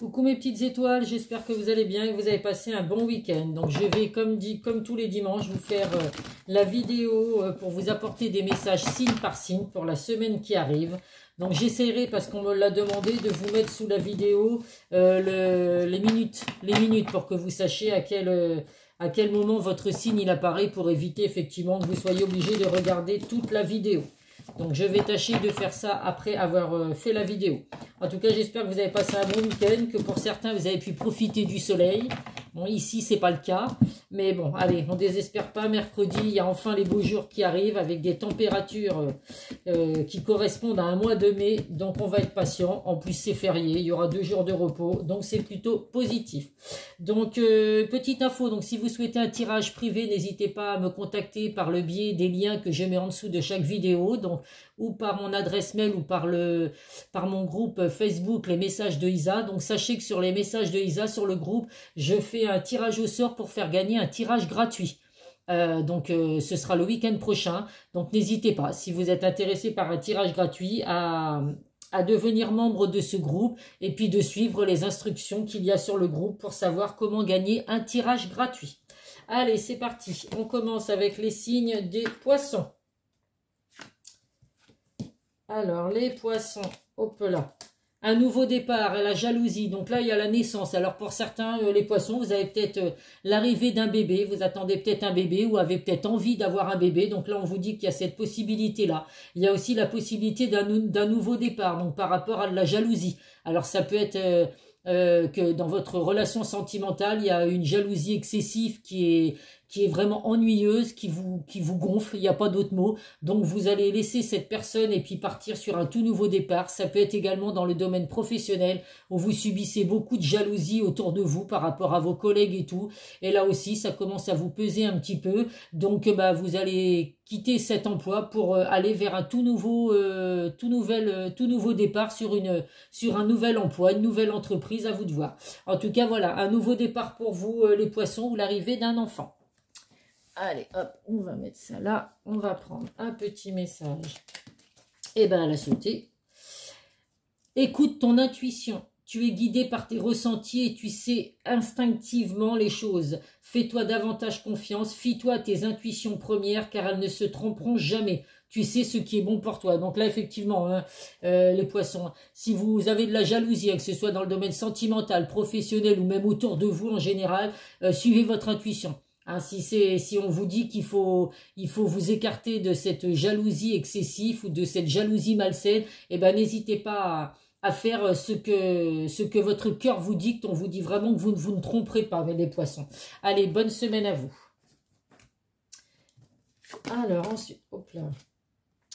Coucou mes petites étoiles, j'espère que vous allez bien et que vous avez passé un bon week-end. Donc je vais, comme dit, comme tous les dimanches, vous faire la vidéo pour vous apporter des messages signe par signe pour la semaine qui arrive. Donc j'essaierai, parce qu'on me l'a demandé, de vous mettre sous la vidéo les minutes pour que vous sachiez à quel moment votre signe il apparaît, pour éviter effectivement que vous soyez obligé de regarder toute la vidéo. Donc je vais tâcher de faire ça après avoir fait la vidéo. En tout cas, j'espère que vous avez passé un bon week-end, que pour certains, vous avez pu profiter du soleil. Bon, ici, c'est pas le cas. Mais bon, allez, on ne désespère pas. Mercredi, il y a enfin les beaux jours qui arrivent avec des températures qui correspondent à un mois de mai. Donc, on va être patient. En plus, c'est férié. Il y aura 2 jours de repos. Donc, c'est plutôt positif. Donc, petite info. Donc, si vous souhaitez un tirage privé, n'hésitez pas à me contacter par le biais des liens que je mets en dessous de chaque vidéo. Donc, ou par mon adresse mail ou par mon groupe Facebook, les messages de Isa. Donc, sachez que sur les messages de Isa, sur le groupe, je fais un tirage au sort pour faire gagner un tirage gratuit. Ce sera le week-end prochain. Donc, n'hésitez pas, si vous êtes intéressé par un tirage gratuit, à devenir membre de ce groupe et puis de suivre les instructions qu'il y a sur le groupe pour savoir comment gagner un tirage gratuit. Allez, c'est parti. On commence avec les signes des poissons. Alors, les poissons, hop là. Un nouveau départ, la jalousie. Donc là, il y a la naissance. Alors pour certains, les poissons, vous avez peut-être l'arrivée d'un bébé. Vous attendez peut-être un bébé ou avez peut-être envie d'avoir un bébé. Donc là, on vous dit qu'il y a cette possibilité-là. Il y a aussi la possibilité d'un nouveau départ, donc par rapport à de la jalousie. Alors ça peut être que dans votre relation sentimentale, il y a une jalousie excessive qui est vraiment ennuyeuse, qui vous gonfle, il n'y a pas d'autre mot. Donc vous allez laisser cette personne et puis partir sur un tout nouveau départ. Ça peut être également dans le domaine professionnel, où vous subissez beaucoup de jalousie autour de vous par rapport à vos collègues et tout. Et là aussi, ça commence à vous peser un petit peu. Donc vous allez quitter cet emploi pour aller vers un tout nouveau départ sur un nouvel emploi, une nouvelle entreprise, à vous de voir. En tout cas, voilà, un nouveau départ pour vous, les poissons, ou l'arrivée d'un enfant. Allez, hop, on va mettre ça là. On va prendre un petit message. Et bien, elle a sauté. Écoute ton intuition. Tu es guidé par tes ressentis et tu sais instinctivement les choses. Fais-toi davantage confiance. Fie-toi à tes intuitions premières, car elles ne se tromperont jamais. Tu sais ce qui est bon pour toi. Donc là, effectivement, hein, les poissons, si vous avez de la jalousie, que ce soit dans le domaine sentimental, professionnel ou même autour de vous en général, suivez votre intuition. Hein, si on vous dit qu'il faut vous écarter de cette jalousie excessive ou de cette jalousie malsaine, eh ben n'hésitez pas à faire ce que votre cœur vous dicte. On vous dit vraiment que vous ne tromperez pas, les poissons. Allez, bonne semaine à vous. Alors ensuite, hop là,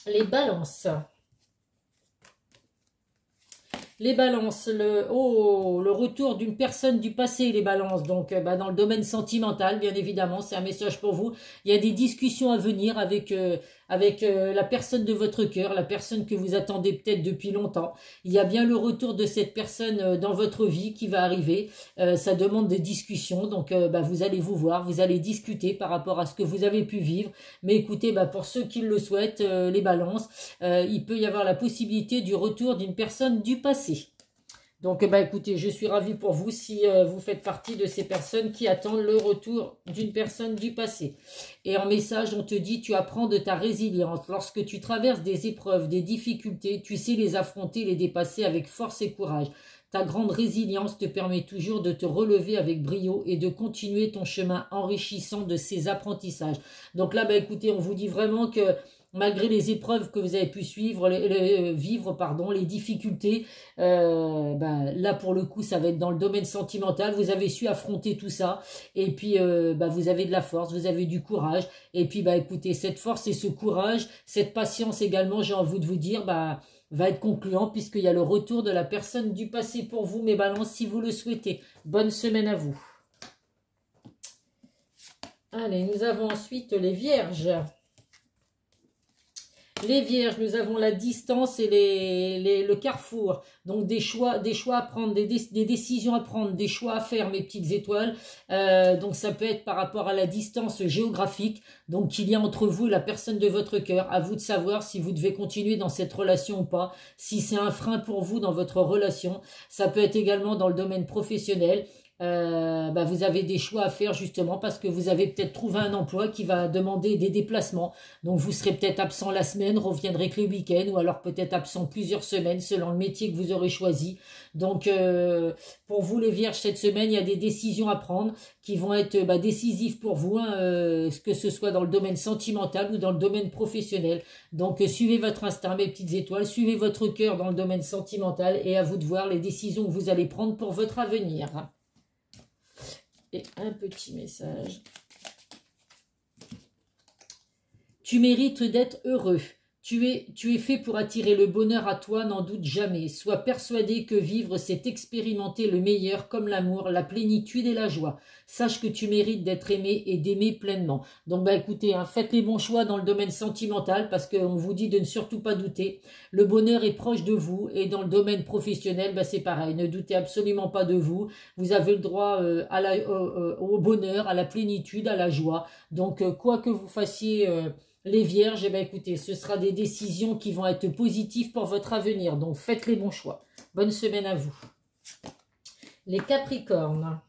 les balances. Les balances, le retour d'une personne du passé, les balances. Donc, dans le domaine sentimental, bien évidemment, c'est un message pour vous. Il y a des discussions à venir avec la personne de votre cœur, la personne que vous attendez peut-être depuis longtemps. Il y a bien le retour de cette personne dans votre vie qui va arriver. Ça demande des discussions. Donc, vous allez vous voir, vous allez discuter par rapport à ce que vous avez pu vivre. Mais écoutez, pour ceux qui le souhaitent, les balances, il peut y avoir la possibilité du retour d'une personne du passé. Donc, écoutez, je suis ravie pour vous si vous faites partie de ces personnes qui attendent le retour d'une personne du passé. Et en message, on te dit, tu apprends de ta résilience. Lorsque tu traverses des épreuves, des difficultés, tu sais les affronter, les dépasser avec force et courage. Ta grande résilience te permet toujours de te relever avec brio et de continuer ton chemin enrichissant de ces apprentissages. Donc là, écoutez, on vous dit vraiment que malgré les épreuves que vous avez pu vivre, les difficultés, là pour le coup, ça va être dans le domaine sentimental. Vous avez su affronter tout ça, et puis vous avez de la force, vous avez du courage, et puis écoutez, cette force et ce courage, cette patience également, j'ai envie de vous dire, va être concluant puisqu'il y a le retour de la personne du passé pour vous, mes balances, si vous le souhaitez. Bonne semaine à vous. Allez, nous avons ensuite les vierges. Les Vierges, nous avons la distance et le carrefour. Donc des choix à prendre, des décisions à prendre, des choix à faire, mes petites étoiles. Donc ça peut être par rapport à la distance géographique, donc qu'il y a entre vous et la personne de votre cœur. À vous de savoir si vous devez continuer dans cette relation ou pas, si c'est un frein pour vous dans votre relation. Ça peut être également dans le domaine professionnel. Vous avez des choix à faire justement parce que vous avez peut-être trouvé un emploi qui va demander des déplacements. Donc vous serez peut-être absent la semaine, reviendrez que le week-end ou alors peut-être absent plusieurs semaines selon le métier que vous aurez choisi. Donc pour vous les Vierges, cette semaine, il y a des décisions à prendre qui vont être décisives pour vous, que ce soit dans le domaine sentimental ou dans le domaine professionnel. Donc suivez votre instinct, mes petites étoiles, suivez votre cœur dans le domaine sentimental et à vous de voir les décisions que vous allez prendre pour votre avenir. Et un petit message. Tu mérites d'être heureux. Tu es fait pour attirer le bonheur à toi, n'en doute jamais. Sois persuadé que vivre, c'est expérimenter le meilleur comme l'amour, la plénitude et la joie. Sache que tu mérites d'être aimé et d'aimer pleinement. Donc écoutez, faites les bons choix dans le domaine sentimental parce qu'on vous dit de ne surtout pas douter. Le bonheur est proche de vous et dans le domaine professionnel, c'est pareil. Ne doutez absolument pas de vous. Vous avez le droit au bonheur, à la plénitude, à la joie. Donc quoi que vous fassiez... les Vierges, écoutez, ce sera des décisions qui vont être positives pour votre avenir. Donc, faites les bons choix. Bonne semaine à vous. Les Capricornes.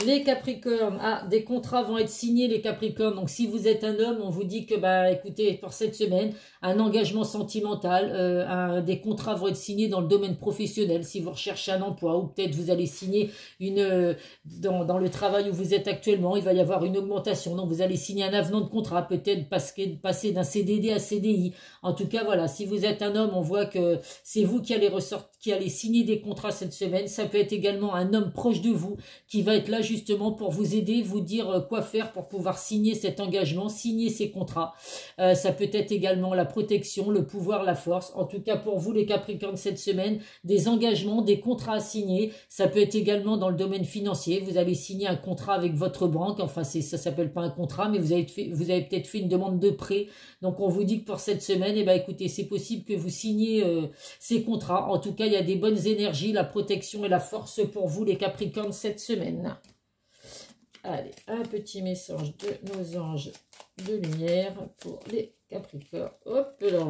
Les Capricornes, des contrats vont être signés, les Capricornes. Donc, si vous êtes un homme, on vous dit que, écoutez, pour cette semaine, un engagement sentimental, des contrats vont être signés dans le domaine professionnel. Si vous recherchez un emploi ou peut-être vous allez signer dans le travail où vous êtes actuellement, il va y avoir une augmentation. Donc, vous allez signer un avenant de contrat, peut-être passer d'un CDD à CDI. En tout cas, voilà, si vous êtes un homme, on voit que c'est vous qui allez signer des contrats cette semaine. Ça peut être également un homme proche de vous qui va être là justement pour vous aider, vous dire quoi faire pour pouvoir signer cet engagement, signer ces contrats. Ça peut être également la protection, le pouvoir, la force. En tout cas pour vous les Capricornes cette semaine, des engagements, des contrats à signer. Ça peut être également dans le domaine financier. Vous allez signer un contrat avec votre banque. Enfin ça s'appelle pas un contrat, mais vous avez peut-être fait une demande de prêt. Donc on vous dit que pour cette semaine, écoutez, c'est possible que vous signiez ces contrats. En tout cas, il y a des bonnes énergies, la protection et la force pour vous les Capricornes cette semaine. Allez, un petit message de nos anges de lumière pour les Capricornes. Hop là.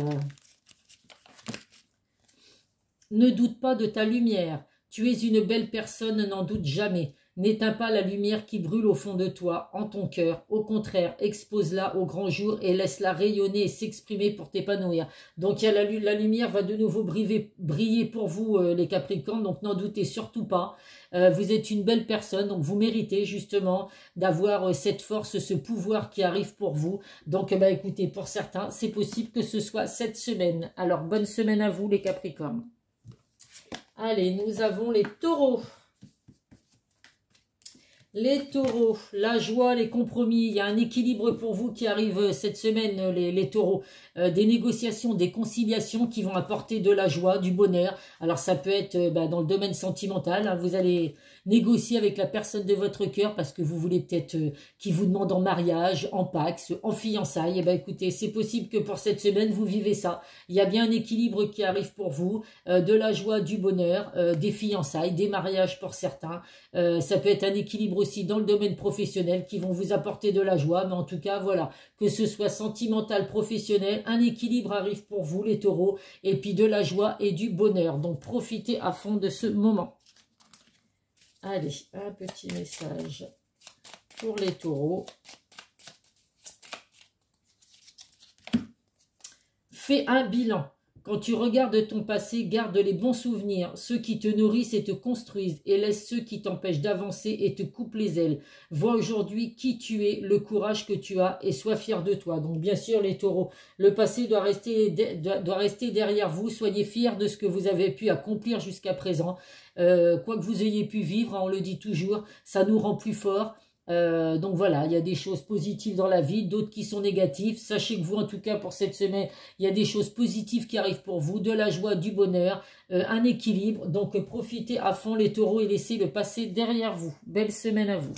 Ne doute pas de ta lumière. Tu es une belle personne, n'en doute jamais. N'éteins pas la lumière qui brûle au fond de toi, en ton cœur. Au contraire, expose-la au grand jour et laisse-la rayonner et s'exprimer pour t'épanouir. Donc, il y a la lumière va de nouveau briller pour vous, les Capricornes. Donc, n'en doutez surtout pas. Vous êtes une belle personne, donc vous méritez justement d'avoir cette force, ce pouvoir qui arrive pour vous. Donc, écoutez, pour certains, c'est possible que ce soit cette semaine. Alors, bonne semaine à vous, les Capricornes. Allez, nous avons les Taureaux. Les Taureaux, la joie, les compromis, il y a un équilibre pour vous qui arrive cette semaine, les Taureaux. Des négociations, des conciliations qui vont apporter de la joie, du bonheur. Alors ça peut être dans le domaine sentimental, vous allez négocier avec la personne de votre cœur parce que vous voulez peut-être qu'il vous demande en mariage, en pax, en fiançailles. Écoutez, c'est possible que pour cette semaine, vous vivez ça. Il y a bien un équilibre qui arrive pour vous, de la joie, du bonheur, des fiançailles, des mariages pour certains. Ça peut être un équilibre aussi dans le domaine professionnel qui vont vous apporter de la joie. Mais en tout cas, voilà, que ce soit sentimental, professionnel, un équilibre arrive pour vous, les Taureaux. Et puis de la joie et du bonheur. Donc, profitez à fond de ce moment. Allez, un petit message pour les Taureaux. Fais un bilan. Quand tu regardes ton passé, garde les bons souvenirs, ceux qui te nourrissent et te construisent, et laisse ceux qui t'empêchent d'avancer et te coupent les ailes. Vois aujourd'hui qui tu es, le courage que tu as, et sois fier de toi. Donc bien sûr les Taureaux, le passé doit rester derrière vous. Soyez fiers de ce que vous avez pu accomplir jusqu'à présent. Quoi que vous ayez pu vivre, on le dit toujours, ça nous rend plus forts. Donc voilà, il y a des choses positives dans la vie, d'autres qui sont négatives. Sachez que vous, en tout cas pour cette semaine, il y a des choses positives qui arrivent pour vous, de la joie, du bonheur, un équilibre. Donc profitez à fond les Taureaux et laissez le passé derrière vous. Belle semaine à vous.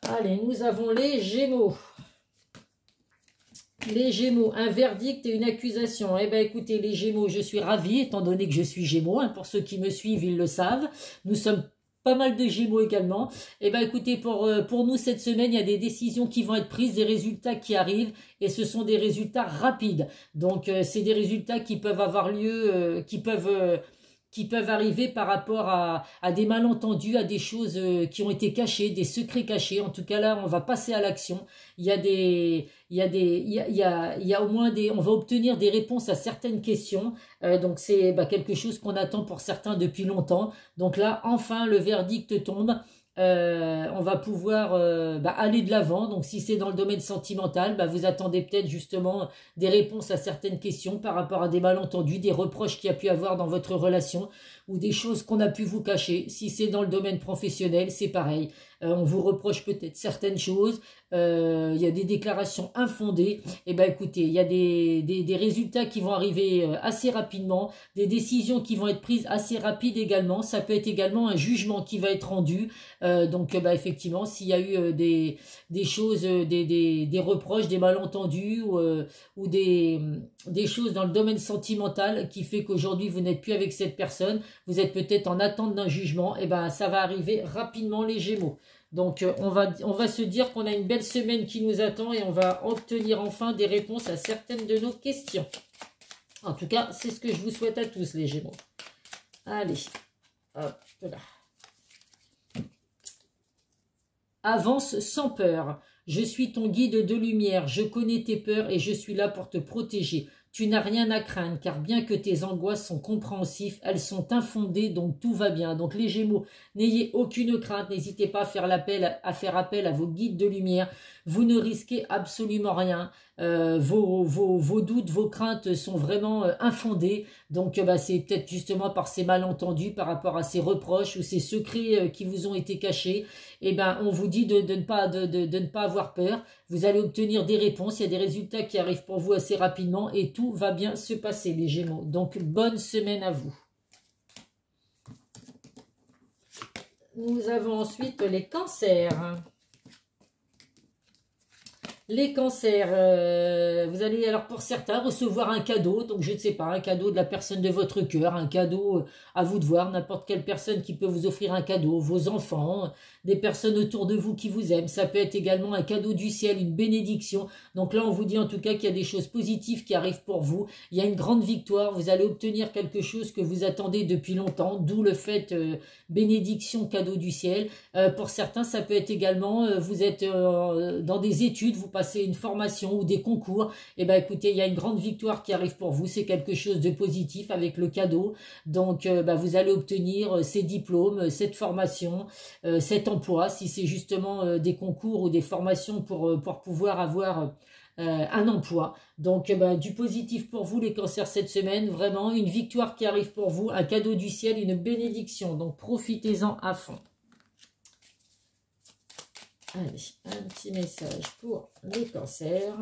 Allez, nous avons les Gémeaux. Les Gémeaux, un verdict et une accusation. Eh bien, écoutez, les Gémeaux, je suis ravie, étant donné que je suis Gémeaux. Hein, pour ceux qui me suivent, ils le savent. Nous sommes pas mal de Gémeaux également. Eh bien, écoutez, pour nous, cette semaine, il y a des décisions qui vont être prises, des résultats qui arrivent, et ce sont des résultats rapides. Donc, c'est des résultats qui peuvent avoir lieu, qui peuvent arriver par rapport à des malentendus, à des choses qui ont été cachées, des secrets cachés. En tout cas, là, on va passer à l'action. Il y a au moins on va obtenir des réponses à certaines questions. Donc, c'est quelque chose qu'on attend pour certains depuis longtemps. Donc là, enfin, le verdict tombe. On va pouvoir aller de l'avant. Donc si c'est dans le domaine sentimental, vous attendez peut-être justement des réponses à certaines questions par rapport à des malentendus, des reproches qu'il y a pu avoir dans votre relation ou des choses qu'on a pu vous cacher. Si c'est dans le domaine professionnel, c'est pareil. On vous reproche peut-être certaines choses, il y a des déclarations infondées. Et écoutez, il y a des résultats qui vont arriver assez rapidement, des décisions qui vont être prises assez rapides également. Ça peut être également un jugement qui va être rendu. Donc effectivement, s'il y a eu des choses, des reproches, des malentendus ou des choses dans le domaine sentimental qui fait qu'aujourd'hui vous n'êtes plus avec cette personne, vous êtes peut-être en attente d'un jugement, et ça va arriver rapidement les Gémeaux. Donc on va se dire qu'on a une belle semaine qui nous attend et on va obtenir enfin des réponses à certaines de nos questions. En tout cas, c'est ce que je vous souhaite à tous les Gémeaux. Allez, hop là. Avance sans peur. Je suis ton guide de lumière, je connais tes peurs et je suis là pour te protéger. Tu n'as rien à craindre, car bien que tes angoisses sont compréhensives, elles sont infondées, donc tout va bien. Donc les Gémeaux, n'ayez aucune crainte, n'hésitez pas à faire appel à vos guides de lumière. Vous ne risquez absolument rien. Vos doutes, vos craintes sont vraiment infondées. Donc c'est peut-être justement par ces malentendus, par rapport à ces reproches ou ces secrets qui vous ont été cachés. On vous dit de ne pas avoir peur. Vous allez obtenir des réponses, il y a des résultats qui arrivent pour vous assez rapidement et tout va bien se passer les Gémeaux. Donc bonne semaine à vous. Nous avons ensuite les cancers. Les cancers, vous allez alors pour certains recevoir un cadeau, donc je ne sais pas, un cadeau de la personne de votre cœur, un cadeau à vous de voir, n'importe quelle personne qui peut vous offrir un cadeau, vos enfants, des personnes autour de vous qui vous aiment, ça peut être également un cadeau du ciel, une bénédiction. Donc là on vous dit en tout cas qu'il y a des choses positives qui arrivent pour vous, il y a une grande victoire, vous allez obtenir quelque chose que vous attendez depuis longtemps, d'où le fait bénédiction, cadeau du ciel. Pour certains ça peut être également, vous êtes dans des études, vous passez une formation ou des concours, écoutez, il y a une grande victoire qui arrive pour vous, c'est quelque chose de positif avec le cadeau, donc vous allez obtenir ces diplômes, cette formation, cet emploi, si c'est justement des concours ou des formations pour pouvoir avoir un emploi. Donc du positif pour vous les cancers cette semaine, vraiment une victoire qui arrive pour vous, un cadeau du ciel, une bénédiction, donc profitez-en à fond. Allez, un petit message pour les cancers.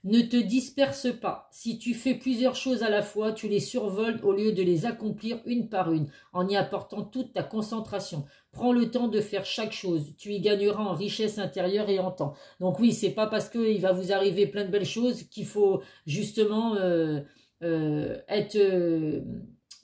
Ne te disperse pas. Si tu fais plusieurs choses à la fois, tu les survoles au lieu de les accomplir une par une, en y apportant toute ta concentration. Prends le temps de faire chaque chose. Tu y gagneras en richesse intérieure et en temps. Donc oui, c'est pas parce qu'il va vous arriver plein de belles choses qu'il faut justement être...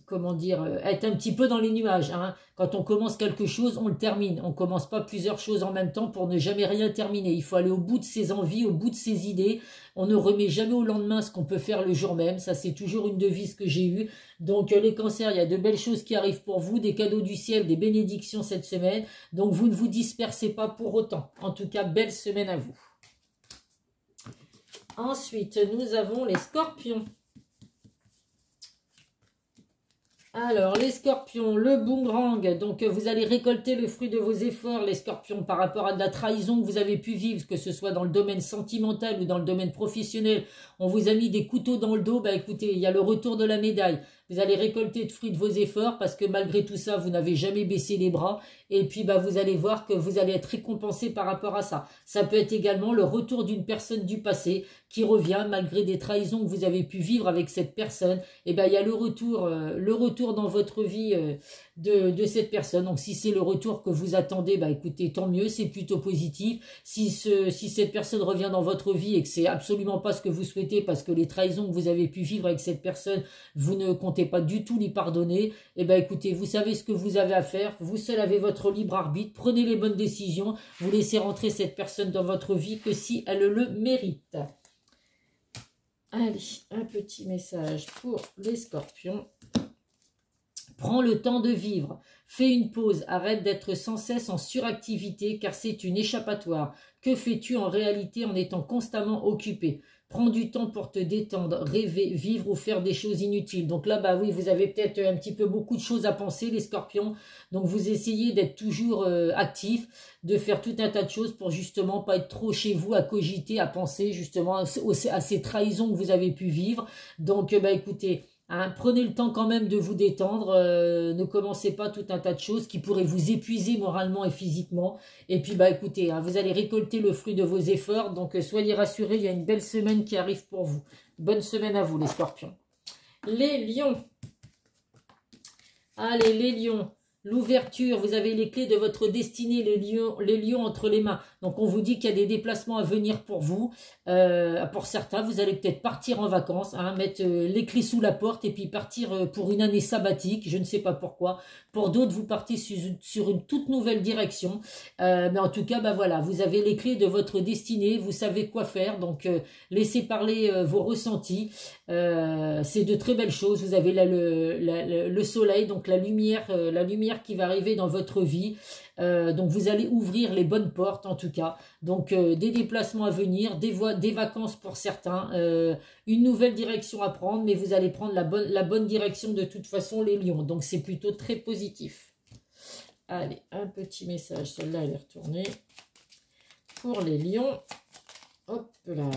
comment dire, être un petit peu dans les nuages. Hein. Quand on commence quelque chose, on le termine. On ne commence pas plusieurs choses en même temps pour ne jamais rien terminer. Il faut aller au bout de ses envies, au bout de ses idées. On ne remet jamais au lendemain ce qu'on peut faire le jour même. Ça, c'est toujours une devise que j'ai eue. Donc, les cancers, il y a de belles choses qui arrivent pour vous, des cadeaux du ciel, des bénédictions cette semaine. Donc, vous ne vous dispersez pas pour autant. En tout cas, belle semaine à vous. Ensuite, nous avons les scorpions. Alors, les scorpions, le boomerang, donc vous allez récolter le fruit de vos efforts, les scorpions, par rapport à de la trahison que vous avez pu vivre, que ce soit dans le domaine sentimental ou dans le domaine professionnel. On vous a mis des couteaux dans le dos, écoutez, il y a le retour de la médaille. Vous allez récolter le fruit de vos efforts parce que malgré tout ça, vous n'avez jamais baissé les bras. Et puis, vous allez voir que vous allez être récompensé par rapport à ça. Ça peut être également le retour d'une personne du passé qui revient malgré des trahisons que vous avez pu vivre avec cette personne. Il y a le retour retour dans votre vie de cette personne. Donc si c'est le retour que vous attendez, bah écoutez, tant mieux, c'est plutôt positif. Si cette personne revient dans votre vie et que c'est absolument pas ce que vous souhaitez parce que les trahisons que vous avez pu vivre avec cette personne, vous ne comptez pas du tout lui pardonner, et ben écoutez, vous savez ce que vous avez à faire, vous seul avez votre libre arbitre, prenez les bonnes décisions, vous laissez rentrer cette personne dans votre vie que si elle le mérite. Allez, un petit message pour les scorpions. Prends le temps de vivre, fais une pause, arrête d'être sans cesse en suractivité car c'est une échappatoire. Que fais-tu en réalité en étant constamment occupé? Prends du temps pour te détendre, rêver, vivre ou faire des choses inutiles. Donc là, bah oui, vous avez peut-être un petit peu beaucoup de choses à penser, les scorpions. Donc vous essayez d'être toujours actif, de faire tout un tas de choses pour justement pas être trop chez vous à cogiter, à penser justement à ces trahisons que vous avez pu vivre. Donc bah écoutez, hein, prenez le temps quand même de vous détendre, ne commencez pas tout un tas de choses qui pourraient vous épuiser moralement et physiquement. Et puis bah écoutez, hein, vous allez récolter le fruit de vos efforts, donc soyez rassurés, il y a une belle semaine qui arrive pour vous. Bonne semaine à vous les scorpions. Les lions. Allez les lions. L'ouverture, vous avez les clés de votre destinée, les lions entre les mains. Donc on vous dit qu'il y a des déplacements à venir pour vous. Pour certains, vous allez peut-être partir en vacances, hein, mettre les clés sous la porte et puis partir pour une année sabbatique, je ne sais pas pourquoi. Pour d'autres, vous partez sur une toute nouvelle direction. Mais en tout cas, bah voilà, vous avez les clés de votre destinée, vous savez quoi faire. Donc laissez parler vos ressentis. C'est de très belles choses. Vous avez là le soleil, donc la lumière qui va arriver dans votre vie. Donc vous allez ouvrir les bonnes portes en tout cas. Donc des déplacements à venir, des vacances pour certains, une nouvelle direction à prendre, mais vous allez prendre la bonne direction de toute façon les lions. Donc c'est plutôt très positif. Allez, un petit message, celle-là elle est retournée. Pour les lions, hop là.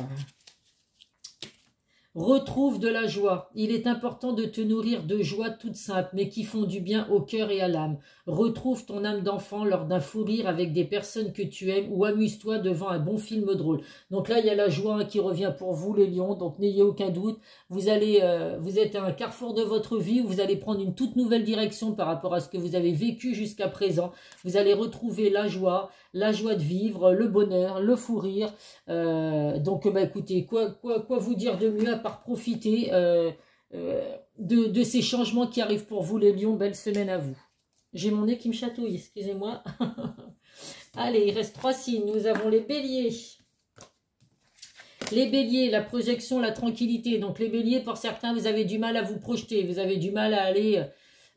Retrouve de la joie. Il est important de te nourrir de joie toute simple, mais qui font du bien au cœur et à l'âme. Retrouve ton âme d'enfant lors d'un fou rire avec des personnes que tu aimes ou amuse-toi devant un bon film drôle. Donc là, il y a la joie qui revient pour vous, les lions. Donc n'ayez aucun doute. Vous êtes à un carrefour de votre vie où vous allez prendre une toute nouvelle direction par rapport à ce que vous avez vécu jusqu'à présent. Vous allez retrouver la joie de vivre, le bonheur, le fou rire. Donc bah écoutez, quoi vous dire de mieux à part profiter de ces changements qui arrivent pour vous les lions. Belle semaine à vous. J'ai mon nez qui me chatouille, excusez-moi. Allez, il reste 3 signes. Nous avons les béliers. Les béliers, la projection, la tranquillité. Donc les béliers, pour certains, vous avez du mal à vous projeter. Vous avez du mal à aller...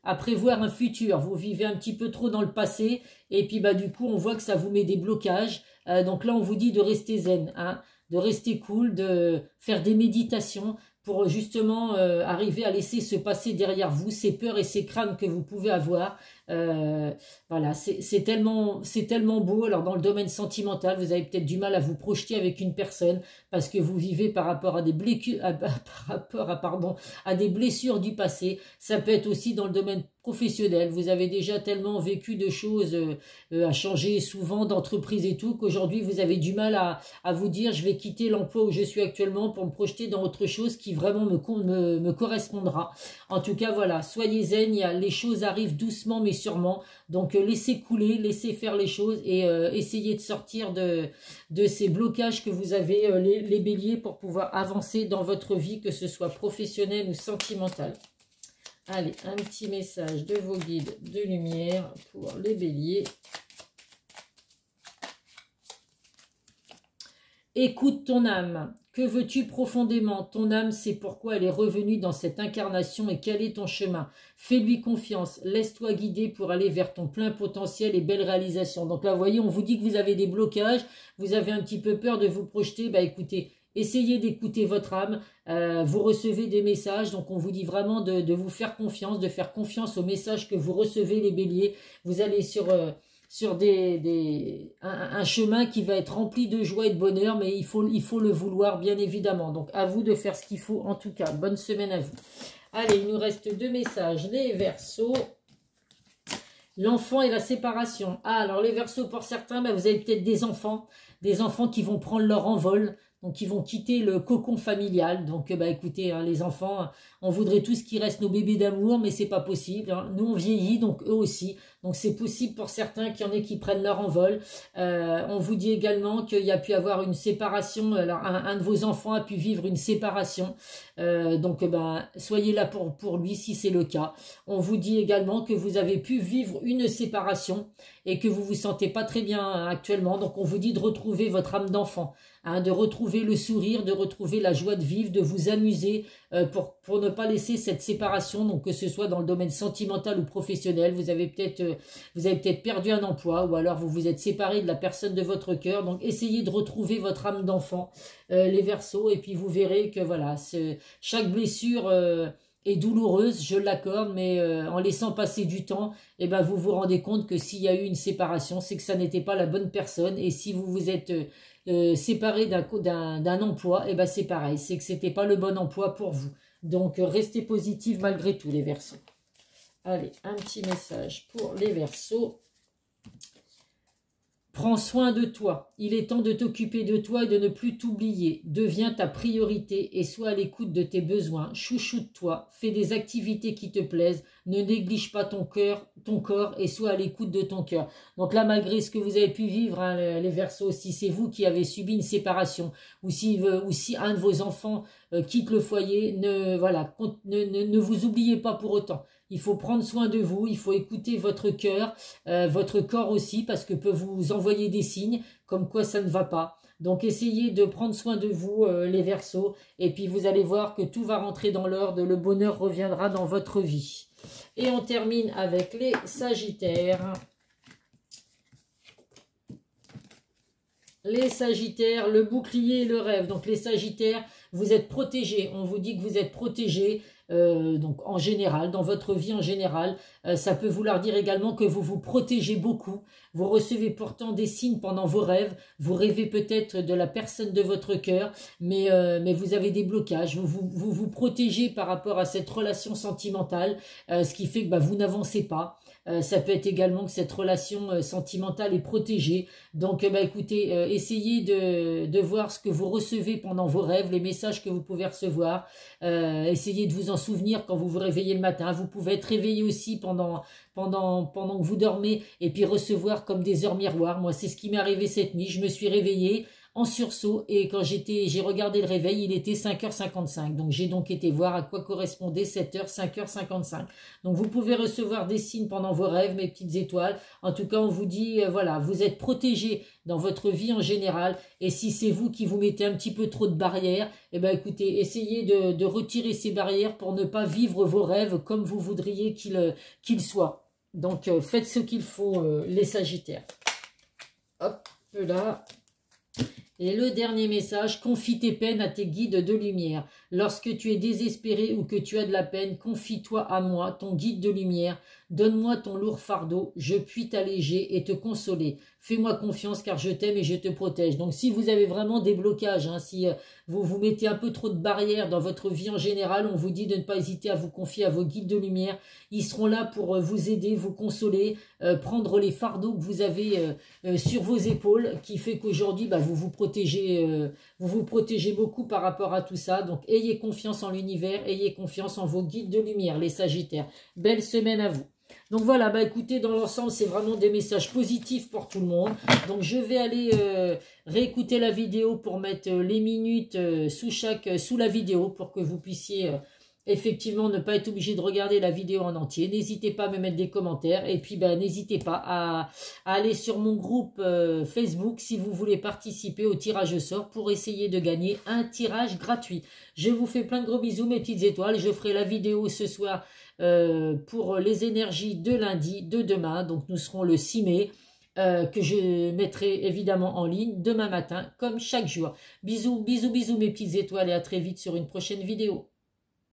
à prévoir un futur, vous vivez un petit peu trop dans le passé, et puis bah du coup on voit que ça vous met des blocages, donc là on vous dit de rester zen, hein, de rester cool, de faire des méditations pour justement arriver à laisser se passer derrière vous ces peurs et ces craintes que vous pouvez avoir. Voilà, c'est tellement beau. Alors dans le domaine sentimental, vous avez peut-être du mal à vous projeter avec une personne parce que vous vivez par rapport à des blessures du passé. Ça peut être aussi dans le domaine professionnel. Vous avez déjà tellement vécu de choses à changer souvent d'entreprise et tout qu'aujourd'hui vous avez du mal à vous dire je vais quitter l'emploi où je suis actuellement pour me projeter dans autre chose qui vraiment me correspondra. En tout cas voilà, soyez zen, les choses arrivent doucement mais sûrement, donc laissez couler, laissez faire les choses et essayez de sortir de ces blocages que vous avez les béliers pour pouvoir avancer dans votre vie, que ce soit professionnelle ou sentimentale. Allez, un petit message de vos guides de lumière pour les béliers. Écoute ton âme. Que veux-tu profondément? Ton âme sait pourquoi elle est revenue dans cette incarnation et quel est ton chemin. Fais-lui confiance. Laisse-toi guider pour aller vers ton plein potentiel et belle réalisation. Donc là, vous voyez, on vous dit que vous avez des blocages. Vous avez un petit peu peur de vous projeter. Bah écoutez, essayez d'écouter votre âme. Vous recevez des messages. Donc on vous dit vraiment de vous faire confiance, de faire confiance aux messages que vous recevez, les béliers. Vous allez sur un chemin qui va être rempli de joie et de bonheur, mais il faut le vouloir, bien évidemment. Donc, à vous de faire ce qu'il faut, en tout cas. Bonne semaine à vous. Allez, il nous reste 2 messages. Les Verseaux. L'enfant et la séparation. Ah, alors les Verseaux, pour certains, bah, vous avez peut-être des enfants qui vont prendre leur envol. Donc, ils vont quitter le cocon familial. Donc, bah, écoutez, hein, les enfants, on voudrait tous qu'ils restent nos bébés d'amour, mais c'est pas possible. Hein. Nous, on vieillit, donc eux aussi. Donc, c'est possible pour certains qu'il y en ait qui prennent leur envol. On vous dit également qu'il y a pu avoir une séparation. Alors, un de vos enfants a pu vivre une séparation. Donc, ben, soyez là pour lui si c'est le cas. On vous dit également que vous avez pu vivre une séparation et que vous vous sentez pas très bien actuellement. Donc, on vous dit de retrouver votre âme d'enfant. Hein, de retrouver le sourire, de retrouver la joie de vivre, de vous amuser pour ne pas laisser cette séparation, donc que ce soit dans le domaine sentimental ou professionnel, vous avez peut-être perdu un emploi ou alors vous vous êtes séparé de la personne de votre cœur, donc essayez de retrouver votre âme d'enfant, les Verseaux, et puis vous verrez que voilà, chaque blessure est douloureuse, je l'accorde, mais en laissant passer du temps, eh ben, vous vous rendez compte que s'il y a eu une séparation, c'est que ça n'était pas la bonne personne, et si vous vous êtes séparé d'un emploi, et ben c'est pareil, c'est que c'était pas le bon emploi pour vous. Donc restez positif malgré tout les Verseaux. Allez, un petit message pour les Verseaux. Prends soin de toi. Il est temps de t'occuper de toi et de ne plus t'oublier. Deviens ta priorité et sois à l'écoute de tes besoins. Chouchoute-toi. Fais des activités qui te plaisent. Ne néglige pas ton corps et sois à l'écoute de ton cœur. Donc là, malgré ce que vous avez pu vivre, hein, les Verseaux, si c'est vous qui avez subi une séparation ou si un de vos enfants quitte le foyer, ne vous oubliez pas pour autant. Il faut prendre soin de vous, il faut écouter votre cœur, votre corps aussi, parce que peut vous envoyer des signes comme quoi ça ne va pas. Donc essayez de prendre soin de vous, les Verseaux, et puis vous allez voir que tout va rentrer dans l'ordre, le bonheur reviendra dans votre vie. Et on termine avec les Sagittaires. Les Sagittaires, le bouclier et le rêve. Donc les Sagittaires, vous êtes protégés. On vous dit que vous êtes protégés. Donc en général, dans votre vie en général, ça peut vouloir dire également que vous vous protégez beaucoup, vous recevez pourtant des signes pendant vos rêves, vous rêvez peut-être de la personne de votre cœur, mais vous avez des blocages, vous protégez par rapport à cette relation sentimentale, ce qui fait que vous n'avancez pas. Ça peut être également que cette relation sentimentale est protégée. Donc écoutez, essayez de voir ce que vous recevez pendant vos rêves, les messages que vous pouvez recevoir. Essayez de vous en souvenir quand vous vous réveillez le matin. Vous pouvez être réveillé aussi pendant que vous dormez et puis recevoir comme des heures miroirs. Moi, c'est ce qui m'est arrivé cette nuit. Je me suis réveillée en sursaut et quand j'ai regardé le réveil, il était 5h55. Donc j'ai donc été voir à quoi correspondait cette heure 5h55. Donc vous pouvez recevoir des signes pendant vos rêves, mes petites étoiles. En tout cas, on vous dit, voilà, vous êtes protégés dans votre vie en général. Et si c'est vous qui vous mettez un petit peu trop de barrières, eh ben écoutez, essayez de retirer ces barrières pour ne pas vivre vos rêves comme vous voudriez qu'ils soient. Donc faites ce qu'il faut, les Sagittaires. Hop là. Et le dernier message, confie tes peines à tes guides de lumière. Lorsque tu es désespéré ou que tu as de la peine, confie-toi à moi, ton guide de lumière. Donne-moi ton lourd fardeau, je puis t'alléger et te consoler. Fais-moi confiance car je t'aime et je te protège. Donc si vous avez vraiment des blocages, hein, si vous vous mettez un peu trop de barrières dans votre vie en général, on vous dit de ne pas hésiter à vous confier à vos guides de lumière. Ils seront là pour vous aider, vous consoler, prendre les fardeaux que vous avez sur vos épaules, qui fait qu'aujourd'hui vous vous protégez beaucoup par rapport à tout ça. Donc ayez confiance en l'univers, ayez confiance en vos guides de lumière, les Sagittaires. Belle semaine à vous. Donc voilà, écoutez, dans l'ensemble, c'est vraiment des messages positifs pour tout le monde. Donc je vais aller réécouter la vidéo pour mettre les minutes sous la vidéo pour que vous puissiez effectivement ne pas être obligé de regarder la vidéo en entier. N'hésitez pas à me mettre des commentaires et puis n'hésitez pas à aller sur mon groupe Facebook si vous voulez participer au tirage au sort pour essayer de gagner un tirage gratuit. Je vous fais plein de gros bisous mes petites étoiles. Je ferai la vidéo ce soir pour les énergies de lundi, de demain. Donc nous serons le 6 mai. Que je mettrai évidemment en ligne demain matin comme chaque jour. Bisous, bisous, bisous mes petites étoiles et à très vite sur une prochaine vidéo.